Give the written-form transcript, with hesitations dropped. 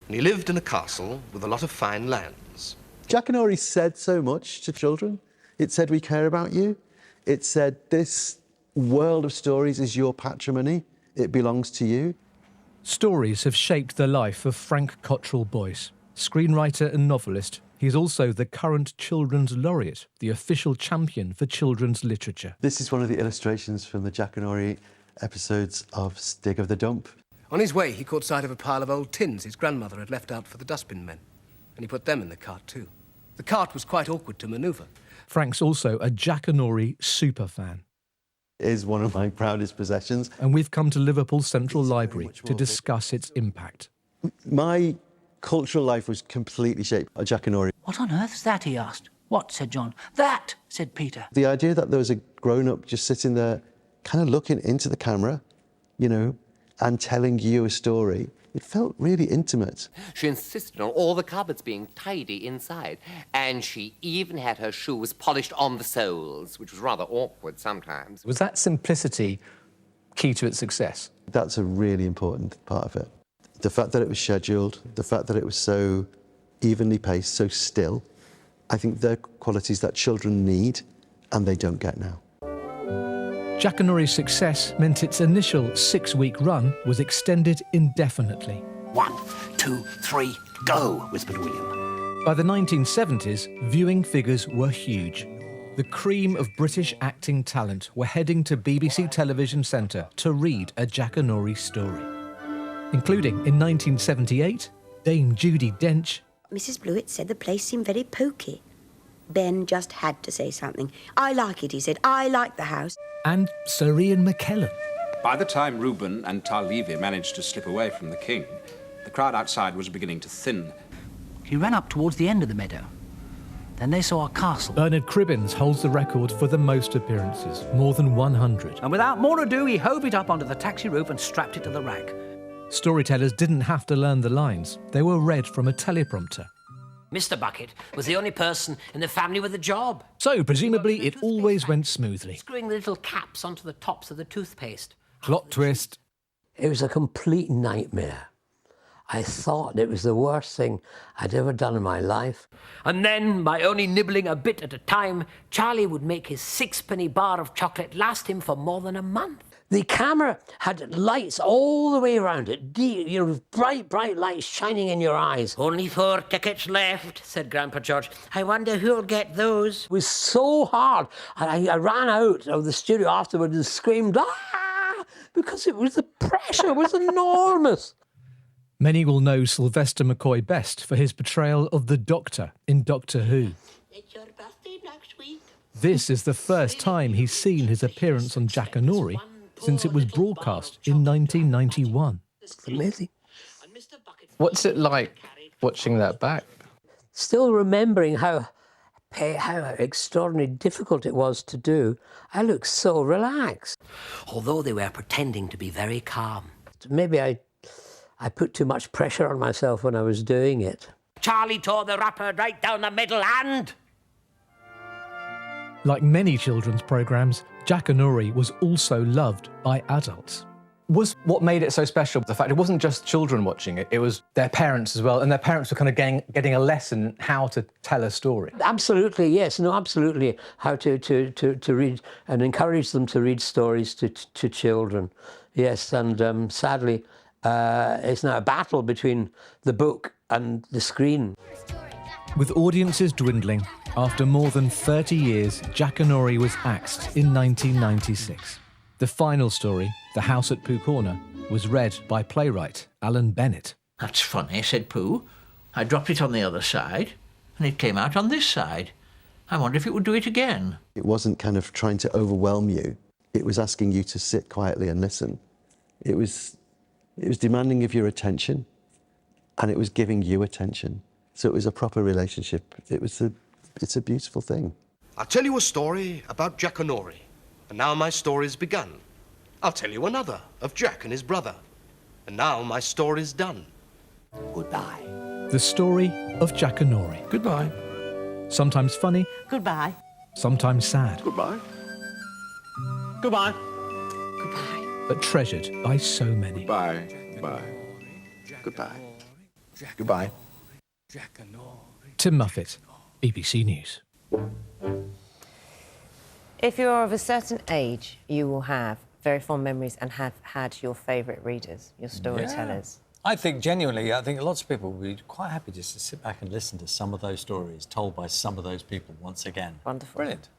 And he lived in a castle with a lot of fine lands. Jackanory said so much to children. It said, we care about you. It said, this world of stories is your patrimony. It belongs to you. Stories have shaped the life of Frank Cottrell-Boyce. Screenwriter and novelist, he's also the current Children's Laureate, the official champion for children's literature. This is one of the illustrations from the Jackanory episodes of Stig of the Dump. On his way, he caught sight of a pile of old tins his grandmother had left out for the dustbin men, and he put them in the cart too. The cart was quite awkward to manoeuvre. Frank's also a Jackanory superfan. It is one of my proudest possessions. And we've come to Liverpool Central Library to discuss its impact. My cultural life was completely shaped by Jackanory. What on earth's that, he asked. What, said John. That, said Peter. The idea that there was a grown-up just sitting there, kind of looking into the camera, you know, and telling you a story, it felt really intimate. She insisted on all the cupboards being tidy inside, and she even had her shoes polished on the soles, which was rather awkward sometimes. Was that simplicity key to its success? That's a really important part of it. The fact that it was scheduled, the fact that it was so evenly paced, so still, I think they're qualities that children need and they don't get now. Jackanory's success meant its initial 6-week run was extended indefinitely. 1, 2, 3, go, whispered William. By the 1970s, viewing figures were huge. The cream of British acting talent were heading to BBC Television Centre to read a Jackanory story, including in 1978, Dame Judi Dench. Mrs. Blewett said the place seemed very poky. Ben just had to say something. I like it, he said. I like the house. And Sir Ian McKellen. By the time Reuben and Tarlevi managed to slip away from the king, the crowd outside was beginning to thin. He ran up towards the end of the meadow. Then they saw a castle. Bernard Cribbins holds the record for the most appearances, more than 100. And without more ado, he hove it up onto the taxi roof and strapped it to the rack. Storytellers didn't have to learn the lines. They were read from a teleprompter. Mr. Bucket was the only person in the family with a job. So, presumably, it always went smoothly. Screwing the little caps onto the tops of the toothpaste. Plot twist. It was a complete nightmare. I thought it was the worst thing I'd ever done in my life. And then, by only nibbling a bit at a time, Charlie would make his 6-penny bar of chocolate last him for more than a month. The camera had lights all the way around it, bright, bright lights shining in your eyes. Only 4 tickets left, said Grandpa George. I wonder who'll get those. It was so hard. I ran out of the studio afterwards and screamed, ah! Because it was the pressure was enormous. Many will know Sylvester McCoy best for his portrayal of the Doctor in Doctor Who. It's your birthday next week. This is the first time he's seen his appearance on Jackanory since it was broadcast in 1991. It's amazing. What's it like watching that back? Still remembering how extraordinarily difficult it was to do, I look so relaxed. Although they were pretending to be very calm. Maybe I put too much pressure on myself when I was doing it. Charlie tore the wrapper right down the middle and... Like many children's programmes, Jackanory was also loved by adults. Was what made it so special the fact it wasn't just children watching it, it was their parents as well, and their parents were kind of getting a lesson how to tell a story? Absolutely, yes. No, absolutely. How to read and encourage them to read stories to children. Yes, and sadly, it's now a battle between the book and the screen. With audiences dwindling, after more than 30 years, Jackanory was axed in 1996. The final story, The House at Pooh Corner, was read by playwright Alan Bennett. That's funny, said Pooh. I dropped it on the other side, and it came out on this side. I wonder if it would do it again. It wasn't kind of trying to overwhelm you. It was asking you to sit quietly and listen. It was demanding of your attention, and it was giving you attention. So it was a proper relationship. It's a beautiful thing. I'll tell you a story about Jackanory, and now my story's begun. I'll tell you another of Jack and his brother, and now my story's done. Goodbye. The story of Jackanory. Goodbye. Sometimes funny. Goodbye. Sometimes sad. Goodbye. Goodbye. Goodbye. But treasured by so many. Bye. Bye. Goodbye. Goodbye. Tim Muffet, BBC News. If you're of a certain age, you will have very fond memories and have had your favourite readers, your storytellers. I think genuinely, lots of people would be quite happy just to sit back and listen to some of those stories told by some of those people once again. Wonderful. Brilliant.